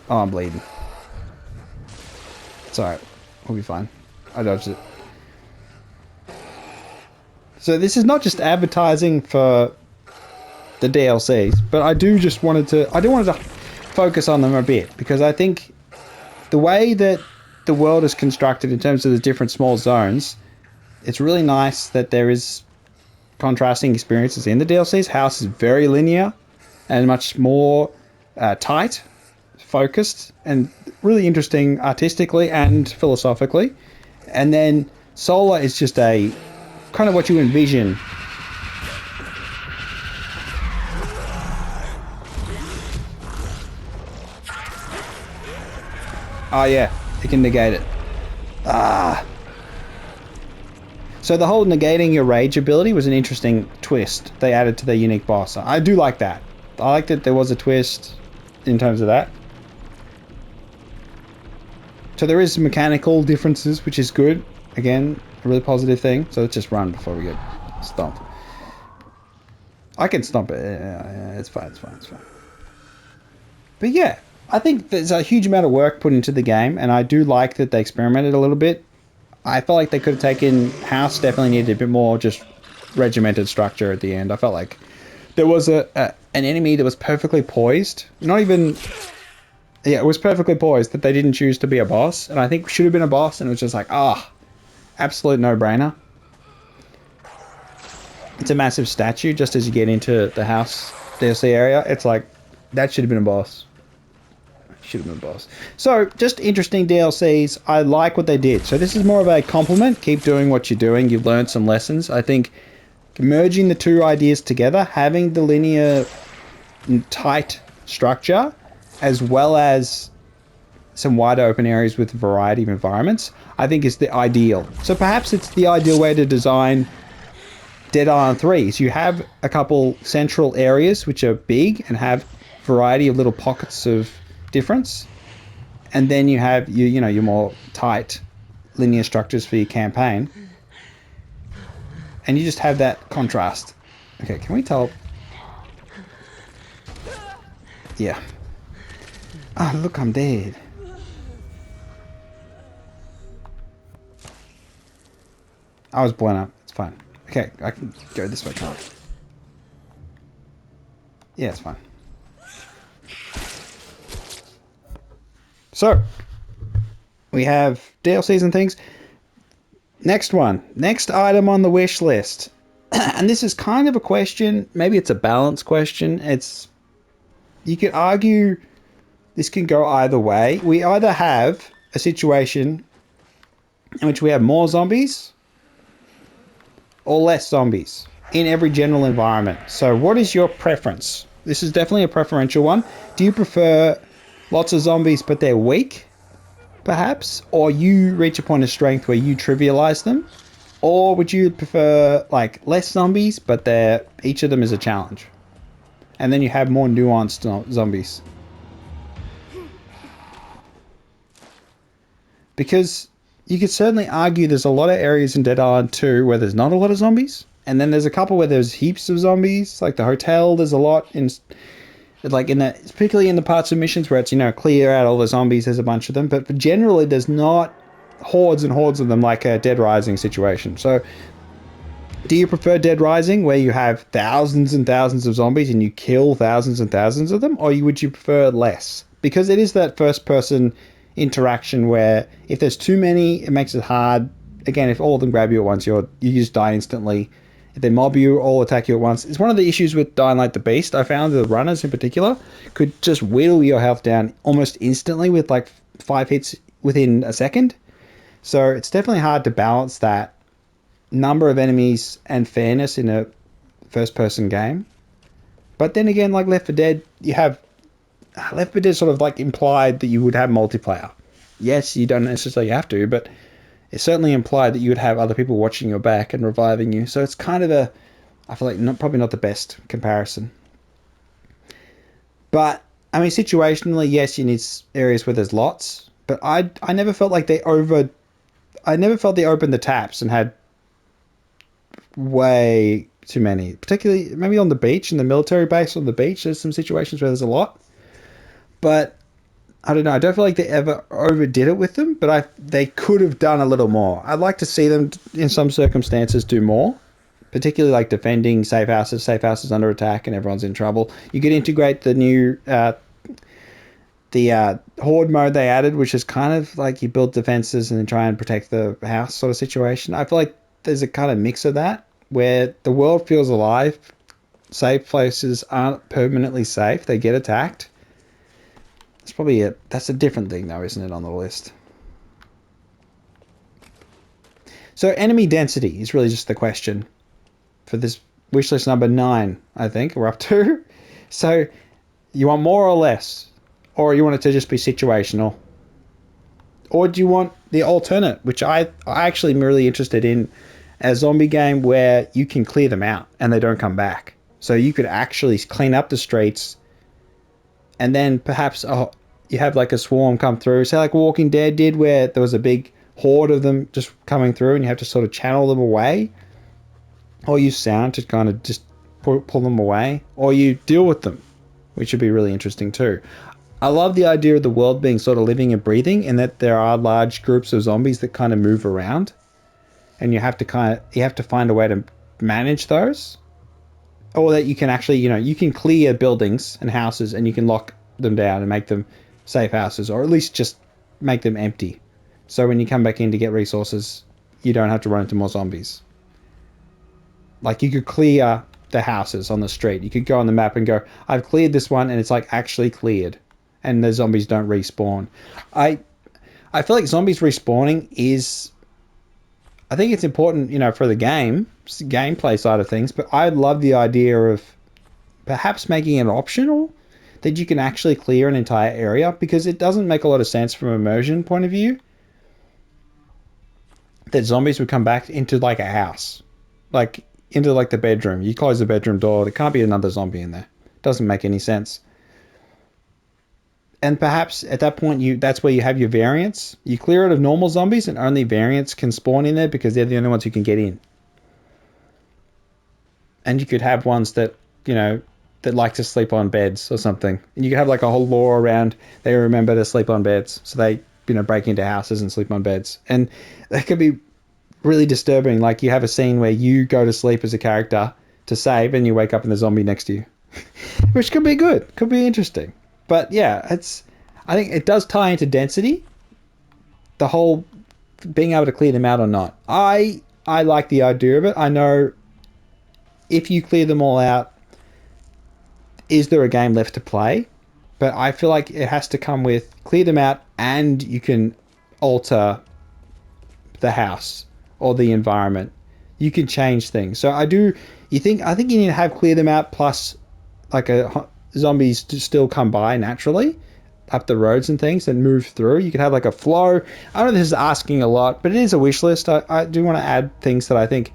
Speaker 1: Oh, I'm bleeding. It's alright. We'll be fine. I dodged it. So this is not just advertising for the DLCs, but I do want to focus on them a bit, because I think the way that the world is constructed in terms of the different small zones, it's really nice that there is contrasting experiences in the DLCs. House is very linear and much more tight, focused, and really interesting artistically and philosophically. And then Solar is just a kind of what you envision. Oh yeah, it can negate it. So the whole negating your rage ability was an interesting twist they added to their unique boss. I do like that. I like that there was a twist in terms of that. So there is mechanical differences, which is good. Again, a really positive thing. So let's just run before we get stomped. I can stomp it. It's fine, it's fine, it's fine. But yeah, I think there's a huge amount of work put into the game, and I do like that they experimented a little bit. I felt like they could have taken... House definitely needed a bit more just regimented structure at the end. I felt like there was an enemy that was perfectly poised. Not even... Yeah, it was perfectly poised that they didn't choose to be a boss. And I think should have been a boss, and it was just like, absolute no-brainer. It's a massive statue just as you get into the house DLC area. It's like, that should have been a boss. Should have been a boss. So, just interesting DLCs. I like what they did. So this is more of a compliment. Keep doing what you're doing. You've learned some lessons. I think merging the two ideas together, having the linear, tight structure, as well as some wider open areas with a variety of environments, I think is the ideal. So perhaps it's the ideal way to design Dead Island 3. So you have a couple central areas which are big and have variety of little pockets of difference, and then you have your more tight linear structures for your campaign, and you just have that contrast. Okay, can we tell? Yeah. Ah, look, I'm dead. I was blown up. It's fine. Okay, I can go this way, can't I? Yeah, it's fine. So, we have DLCs and things. Next one. Next item on the wish list. And this is kind of a question. Maybe it's a balance question. You could argue this can go either way. We either have a situation in which we have more zombies or less zombies in every general environment. So what is your preference? This is definitely a preferential one. Do you prefer lots of zombies but they're weak, perhaps? Or you reach a point of strength where you trivialize them? Or would you prefer like less zombies but each of them is a challenge? And then you have more nuanced zombies. Because you could certainly argue there's a lot of areas in Dead Island 2 where there's not a lot of zombies. And then there's a couple where there's heaps of zombies. Like the hotel, there's a lot particularly in the parts of missions where it's, clear out all the zombies, there's a bunch of them. But generally, there's not hordes and hordes of them like a Dead Rising situation. So, do you prefer Dead Rising where you have thousands and thousands of zombies and you kill thousands and thousands of them? Or would you prefer less? Because it is that first-person interaction where if there's too many, it makes it hard. Again, if all of them grab you at once, you just die instantly. If they mob you, all attack you at once. It's one of the issues with Dying Light the Beast. I found the runners in particular could just whittle your health down almost instantly with like 5 hits within a second. So it's definitely hard to balance that number of enemies and fairness in a first-person game. But then again, like Left 4 Dead, you have Left 4 Dead sort of like implied that you would have multiplayer. Yes, you don't necessarily have to, but it certainly implied that you would have other people watching your back and reviving you. So it's kind of I feel like probably not the best comparison. But, I mean, situationally, yes, you need areas where there's lots. But I never felt like I never felt they opened the taps and had way too many. Particularly, maybe on the beach, in the military base on the beach, there's some situations where there's a lot. But I don't know. I don't feel like they ever overdid it with them, but they could have done a little more. I'd like to see them, in some circumstances, do more, particularly like defending safe houses under attack and everyone's in trouble. You could integrate the new the horde mode they added, which is kind of like you build defenses and then try and protect the house sort of situation. I feel like there's a kind of mix of that where the world feels alive. Safe places aren't permanently safe; they get attacked. It's probably that's a different thing though, isn't it, on the list? So enemy density is really just the question for this wish list number 9, I think we're up to. So you want more or less? Or you want it to just be situational? Or do you want the alternate, which I actually am really interested in, a zombie game where you can clear them out and they don't come back. So you could actually clean up the streets and then perhaps you have like a swarm come through. Say like Walking Dead did, where there was a big horde of them just coming through and you have to sort of channel them away. Or use sound to kind of just pull them away. Or you deal with them, which would be really interesting too. I love the idea of the world being sort of living and breathing, and that there are large groups of zombies that kind of move around, and you have to find a way to manage those, or that you can actually, you can clear buildings and houses and you can lock them down and make them safe houses, or at least just make them empty, so when you come back in to get resources, you don't have to run into more zombies. Like you could clear the houses on the street. You could go on the map and go, I've cleared this one, and it's like actually cleared. And the zombies don't respawn. I feel like zombies respawning is... I think it's important, for the gameplay side of things, but I love the idea of perhaps making it optional, that you can actually clear an entire area, because it doesn't make a lot of sense from an immersion point of view that zombies would come back into like a house. Like into like the bedroom. You close the bedroom door, there can't be another zombie in there. Doesn't make any sense. And perhaps at that point, that's where you have your variants. You clear it of normal zombies and only variants can spawn in there because they're the only ones who can get in. And you could have ones that, that like to sleep on beds or something. And you could have like a whole lore around they remember to sleep on beds. So they, break into houses and sleep on beds. And that could be really disturbing. Like you have a scene where you go to sleep as a character to save and you wake up and there's a zombie next to you. Which could be good. Could be interesting. But yeah, I think it does tie into density. The whole being able to clear them out or not. I like the idea of it. I know if you clear them all out, is there a game left to play? But I feel like it has to come with clear them out and you can alter the house or the environment. You can change things. So I think you need to have clear them out plus like zombies to still come by naturally up the roads and things and move through. You could have like a flow. I don't know if this is asking a lot, but it is a wish list. I do want to add things that I think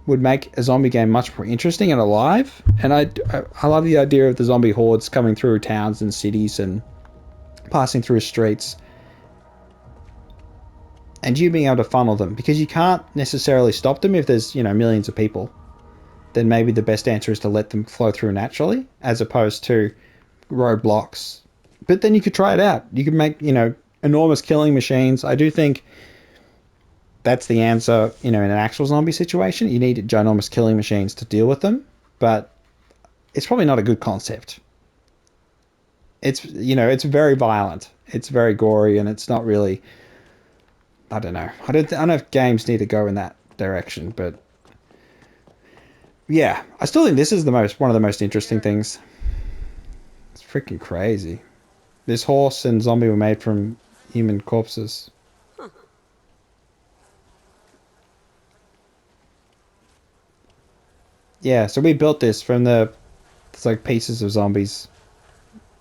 Speaker 1: would make a zombie game much more interesting and alive. And I love the idea of the zombie hordes coming through towns and cities and passing through streets. And you being able to funnel them, because you can't necessarily stop them if there's, millions of people. Then maybe the best answer is to let them flow through naturally, as opposed to roadblocks. But then you could try it out. You could make, enormous killing machines. I do think that's the answer, in an actual zombie situation. You need ginormous killing machines to deal with them, but it's probably not a good concept. It's, it's very violent. It's very gory, and it's not really... I don't know. I don't know if games need to go in that direction, but... yeah, I still think this is one of the most interesting things. It's freaking crazy. This horse and zombie were made from human corpses.
Speaker 3: Huh.
Speaker 1: Yeah, so we built this from it's like pieces of zombies.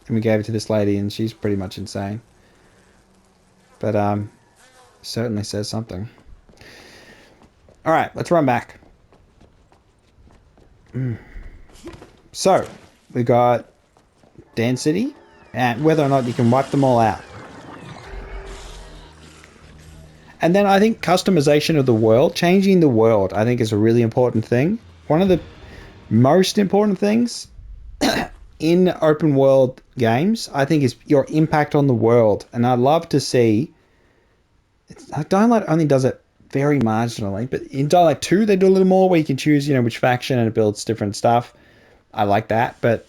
Speaker 1: And we gave it to this lady, and she's pretty much insane. But, certainly says something. Alright, let's run back. So, we got density and whether or not you can wipe them all out. And then I think customization of the world, changing the world, I think is a really important thing. One of the most important things in open world games, I think, is your impact on the world. And I'd love to see... Dying Light only does it very marginally, but in Dying Light 2 they do a little more, where you can choose, which faction, and it builds different stuff. I like that, but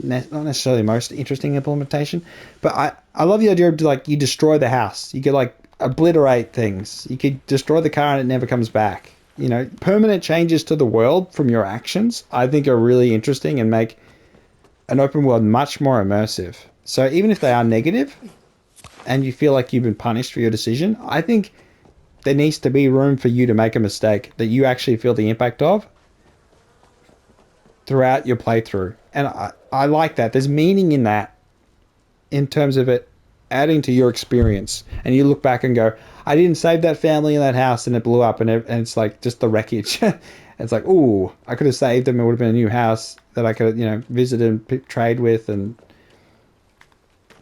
Speaker 1: not necessarily the most interesting implementation, but I love the idea of like you destroy the house, you could like obliterate things, you could destroy the car and it never comes back. You know, permanent changes to the world from your actions, I think, are really interesting and make an open world much more immersive. So even if they are negative and you feel like you've been punished for your decision, I think there needs to be room for you to make a mistake that you actually feel the impact of throughout your playthrough. And I like that. There's meaning in that, in terms of it adding to your experience. And you look back and go, I didn't save that family in that house and it blew up, and it's like just the wreckage. It's like, ooh, I could have saved them. It would have been a new house that I could, visit and trade with, and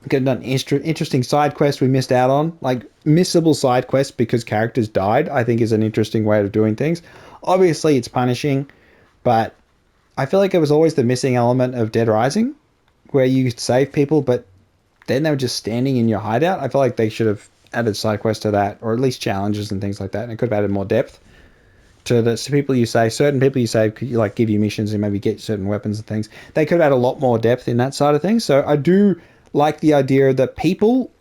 Speaker 1: get an interesting side quest we missed out on. Like, missable side quests because characters died, I think, is an interesting way of doing things. Obviously, it's punishing, but I feel like it was always the missing element of Dead Rising, where you save people, but then they were just standing in your hideout. I feel like they should have added side quests to that, or at least challenges and things like that, and it could have added more depth to the people you save. Certain people you save could like give you missions and maybe get certain weapons and things. They could have had a lot more depth in that side of things. So I do like the idea that people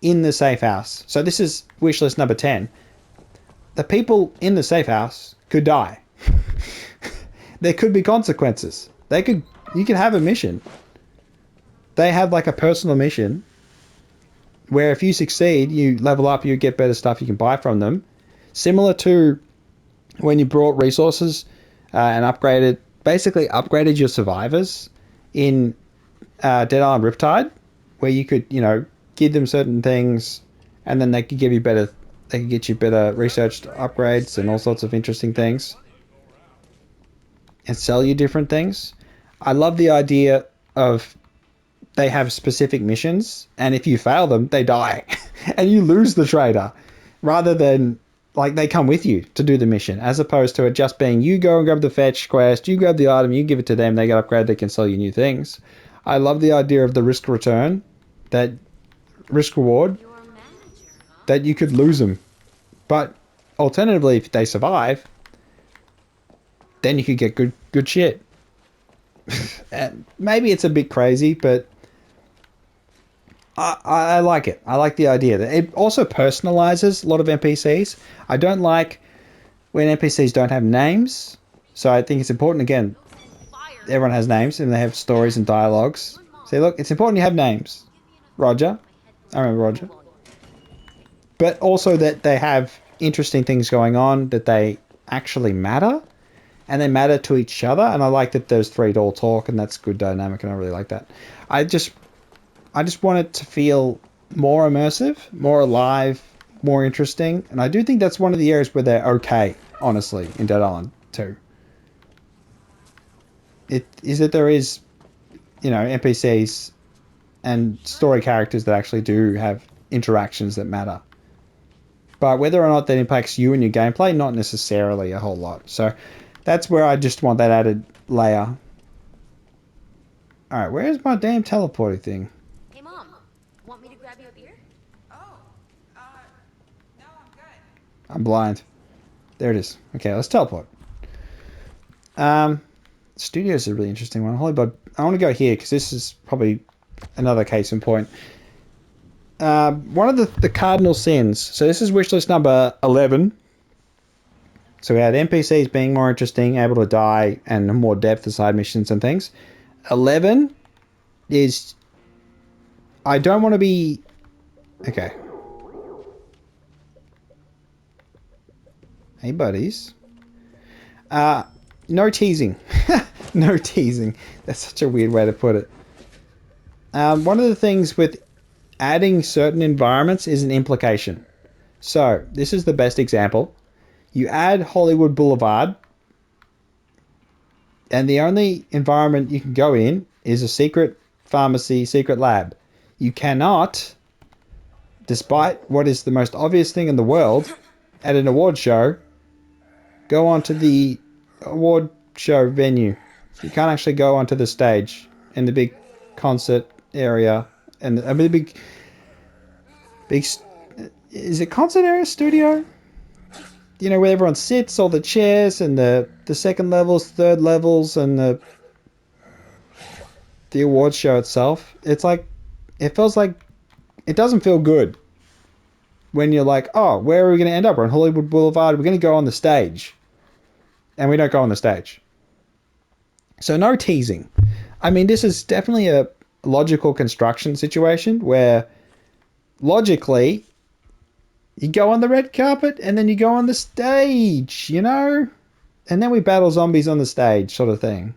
Speaker 1: in the safe house. So this is wishlist number 10. The people in the safe house could die. There could be consequences. You could have a mission. They have like a personal mission where if you succeed, you level up, you get better stuff you can buy from them. Similar to when you brought resources and basically upgraded your survivors in Dead Island Riptide, where you could, give them certain things, and then they could get you better researched upgrades and all sorts of interesting things, and sell you different things. I love the idea of they have specific missions, and if you fail them, they die, and you lose the trader, rather than like they come with you to do the mission, as opposed to it just being you go and grab the fetch quest, you grab the item, you give it to them, they get upgraded, they can sell you new things. I love the idea of the risk return, that risk reward, that you could lose them, but alternatively, if they survive, then you could get good shit. And maybe it's a bit crazy, but I like it. I like the idea that it also personalizes a lot of NPCs. I don't like when NPCs don't have names. So I think it's important, again, everyone has names and they have stories and dialogues. See, look, it's important you have names. Roger. I remember Roger. But also that they have interesting things going on, that they actually matter, and they matter to each other. And I like that those three all talk, and that's good dynamic, and I really like that. I just want it to feel more immersive, more alive, more interesting. And I do think that's one of the areas where they're okay, honestly, in Dead Island 2. It is that there is, NPCs and story characters that actually do have interactions that matter. But whether or not that impacts you and your gameplay, not necessarily a whole lot. So that's where I just want that added layer. Alright, where's my damn teleporting thing?
Speaker 4: Hey, Mom. Want me to grab you a beer?
Speaker 2: Oh, no, I'm good.
Speaker 1: I'm blind. There it is. Okay, let's teleport. Studio is a really interesting one. Hollybud, I want to go here because this is probably another case in point. One of the cardinal sins. So this is wishlist number 11. So we had NPCs being more interesting, able to die, and more depth to side missions and things. 11 is... I don't want to be... Okay. Hey, buddies. No teasing. No teasing. That's such a weird way to put it. One of the things with adding certain environments is an implication. So, this is the best example. You add Hollywood Boulevard, and the only environment you can go in is a secret pharmacy, secret lab. You cannot, despite what is the most obvious thing in the world, at an award show, go onto the award show venue. You can't actually go onto the stage in the big concert area, and I mean the big is it concert area studio? Where everyone sits, all the chairs, and the second levels, third levels, and the awards show itself, it's like, it feels like, it doesn't feel good when you're like, oh, where are we going to end up? We're on Hollywood Boulevard. We're going to go on the stage. And we don't go on the stage. So no teasing. I mean, this is definitely a logical construction situation where logically you go on the red carpet and then you go on the stage, you know? And then we battle zombies on the stage, sort of thing.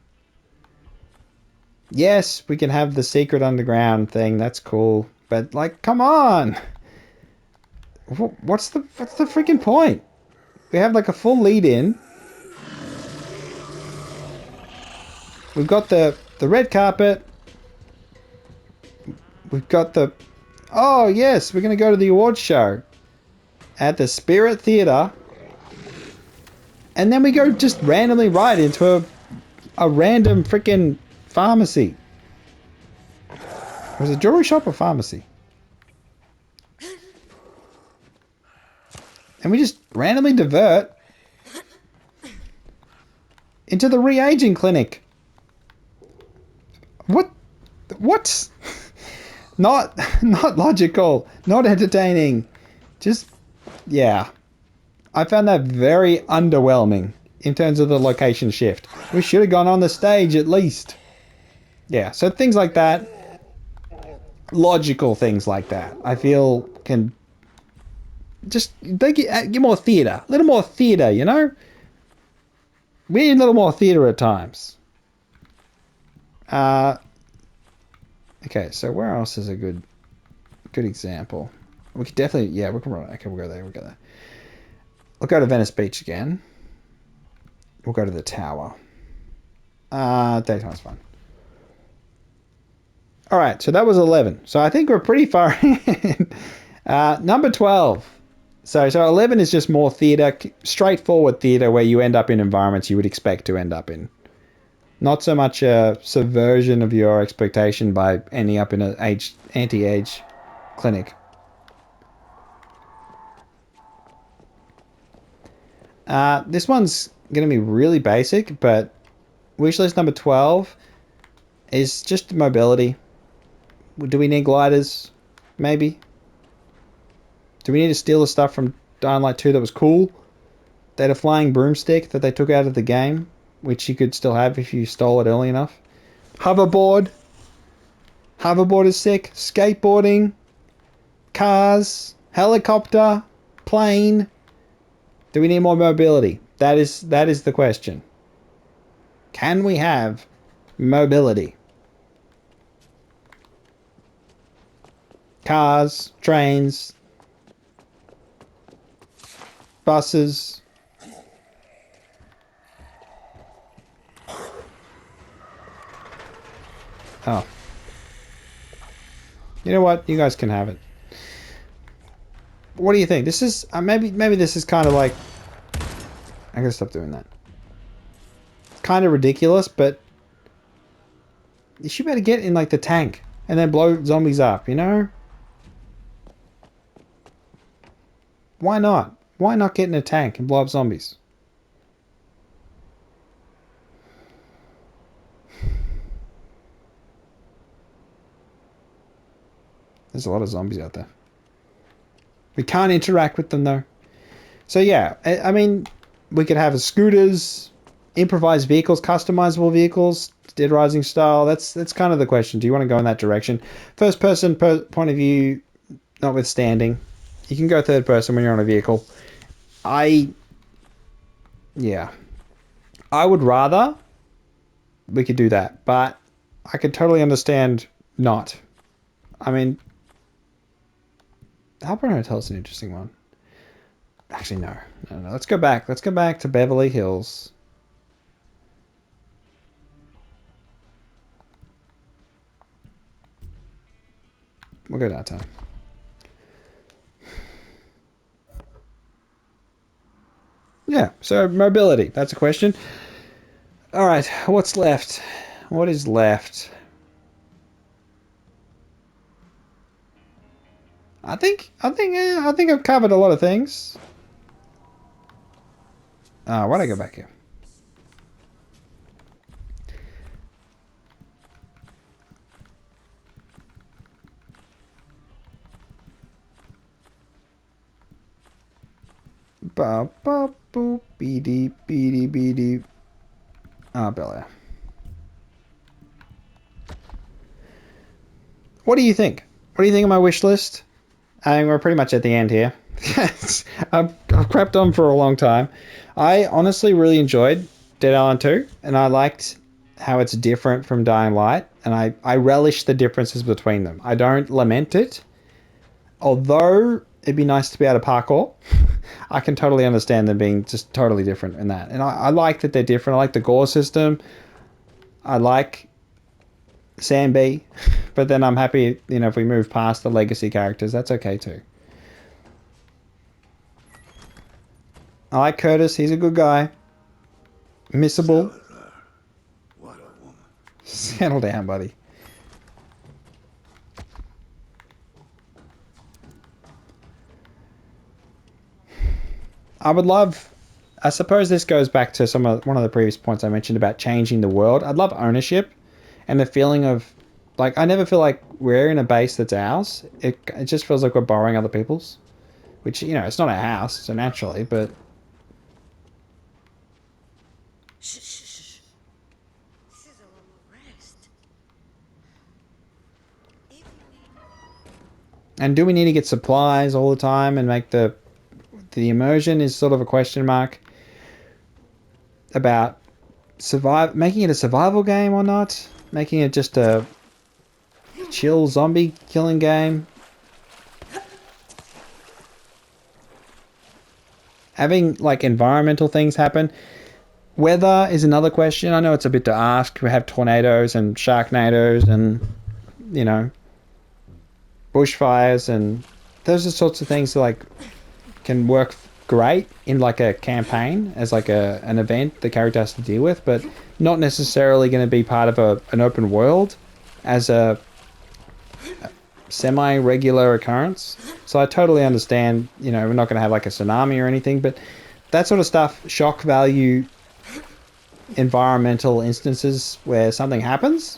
Speaker 1: Yes, we can have the secret underground thing. That's cool. But, like, come on. What's the freaking point? We have, like, a full lead in. We've got the red carpet. We've got the... Oh, yes, we're going to go to the awards show at the Spirit Theatre. And then we go just randomly right into a random freaking pharmacy. Was it a jewelry shop or pharmacy? And we just randomly divert into the re-aging clinic. What? What? Not logical. Not entertaining. Just, yeah. I found that very underwhelming in terms of the location shift. We should have gone on the stage at least. Yeah, so things like that. Logical things like that. I feel can just they get more theatre. A little more theatre, you know? We need a little more theatre at times. Okay, so where else is a good example? We could definitely, yeah, we can run. Okay, we'll go there. We'll go there. We'll go to Venice Beach again. We'll go to the tower. Daytime's fun. All right, so that was 11. So I think we're pretty far in. Number 12. So 11 is just more theatre, straightforward theatre where you end up in environments you would expect to end up in. Not so much a subversion of your expectation by ending up in an anti-age clinic. This one's going to be really basic, but wishlist number 12 is just mobility. Do we need gliders? Maybe. Do we need to steal the stuff from Dying Light 2 that was cool? They had a flying broomstick that they took out of the game, which you could still have if you stole it early enough. Hoverboard. Hoverboard is sick. Skateboarding. Cars. Helicopter. Plane. Do we need more mobility? That is the question. Can we have mobility? Cars. Trains. Buses. Oh. You know what? You guys can have it. What do you think? This is... maybe this is kind of like... I gotta stop doing that. It's kind of ridiculous, but... You should better get in, like, the tank. And then blow zombies up, you know? Why not? Why not get in a tank and blow up zombies? There's a lot of zombies out there. We can't interact with them, though. So, yeah. I mean, we could have scooters, improvised vehicles, customizable vehicles, Dead Rising style. That's kind of the question. Do you want to go in that direction? First person point of view, notwithstanding. You can go third person when you're on a vehicle. Yeah. I would rather we could do that, but I could totally understand not. I mean, Halpern Hotel is an interesting one. Actually, no. Let's go back. Let's go back to Beverly Hills. We'll go downtown. Yeah, so mobility. That's a question. All right, what's left? What is left? I think I've covered a lot of things. Why'd I go back here? Ba ba boop beady beady beady. Ah, Bel Air. What do you think? What do you think of my wish list? I mean, we're pretty much at the end here. I've crapped on for a long time. I honestly really enjoyed Dead Island 2, and I liked how it's different from Dying Light, and I relish the differences between them. I don't lament it, although it'd be nice to be able to parkour. I can totally understand them being just totally different in that. And I like that they're different. I like the gore system. I like Sam B. But then I'm happy, if we move past the legacy characters, that's okay too. I like Curtis. He's a good guy. Missable.
Speaker 5: What a woman.
Speaker 1: Settle down, buddy. I suppose this goes back to one of the previous points I mentioned about changing the world. I'd love ownership and the feeling of, like, I never feel like we're in a base that's ours. It just feels like we're borrowing other people's, which, it's not our house, so naturally, but...
Speaker 4: Shh, shh, shh, shh. This is a little rest. If you need...
Speaker 1: And do we need to get supplies all the time and make the immersion is sort of a question mark about making it a survival game or not, making it just a chill zombie killing game, having like environmental things happen. Weather is another question. I know it's a bit to ask. We have tornadoes and sharknadoes and bushfires, and those are sorts of things that like can work great in like a campaign as like an event the character has to deal with, but not necessarily going to be part of an open world as a semi-regular occurrence. So I totally understand, we're not going to have like a tsunami or anything, but that sort of stuff, shock value, environmental instances where something happens,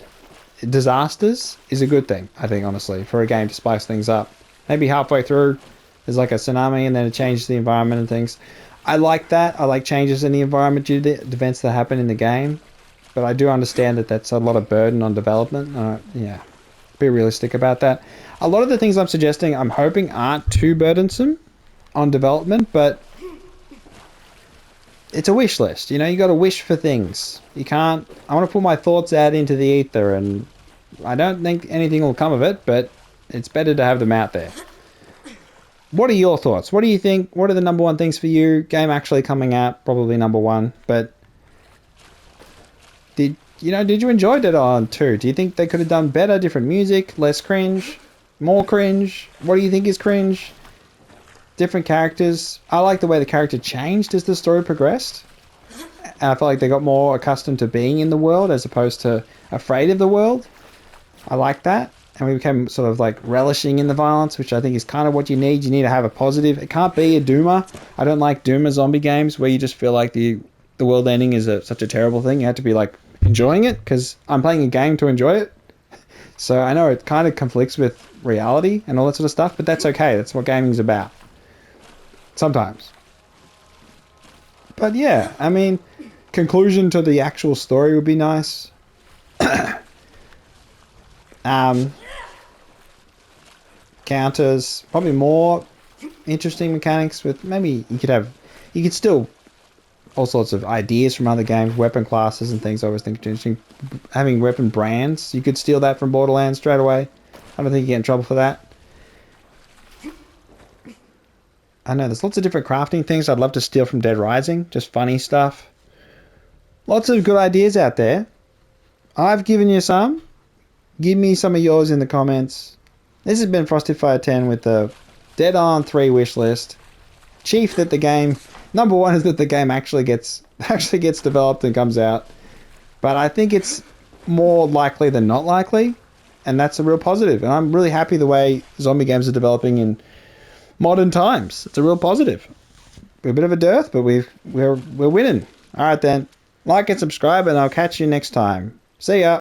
Speaker 1: disasters, is a good thing, I think, honestly, for a game to spice things up. Maybe halfway through there's like a tsunami and then it changes the environment and things. I like that. I like changes in the environment due to the events that happen in the game. But I do understand that that's a lot of burden on development. Be realistic about that. A lot of the things I'm suggesting, I'm hoping aren't too burdensome on development, but it's a wish list. You got to wish for things. You can't... I want to put my thoughts out into the ether, and I don't think anything will come of it, but it's better to have them out there. What are your thoughts? What do you think? What are the number one things for you? Game actually coming out, probably number one. But did you enjoy Dead Island 2? Do you think they could have done better? Different music, less cringe, more cringe? What do you think is cringe? Different characters. I like the way the character changed as the story progressed. And I felt like they got more accustomed to being in the world as opposed to afraid of the world. I like that. And we became sort of like relishing in the violence, which I think is kind of what you need. You need to have a positive. It can't be a doomer. I don't like doomer zombie games where you just feel like the world ending is such a terrible thing. You have to be like enjoying it, because I'm playing a game to enjoy it. So I know it kind of conflicts with reality and all that sort of stuff, but that's okay. That's what gaming's about. Sometimes. But yeah, I mean, conclusion to the actual story would be nice. Counters, probably more interesting mechanics with maybe you could still all sorts of ideas from other games, weapon classes and things. I always think interesting. Having weapon brands, you could steal that from Borderlands straight away. I don't think you get in trouble for that. I know there's lots of different crafting things I'd love to steal from Dead Rising, just funny stuff. Lots of good ideas out there. I've given you some. Give me some of yours in the comments. This has been Frosty510 with the Dead Island 3 wish list. Chief that the game... Number one is that the game actually gets developed and comes out. But I think it's more likely than not likely. And that's a real positive. And I'm really happy the way zombie games are developing in modern times. It's a real positive. We're a bit of a dearth, but we're winning. Alright then. Like and subscribe, and I'll catch you next time. See ya.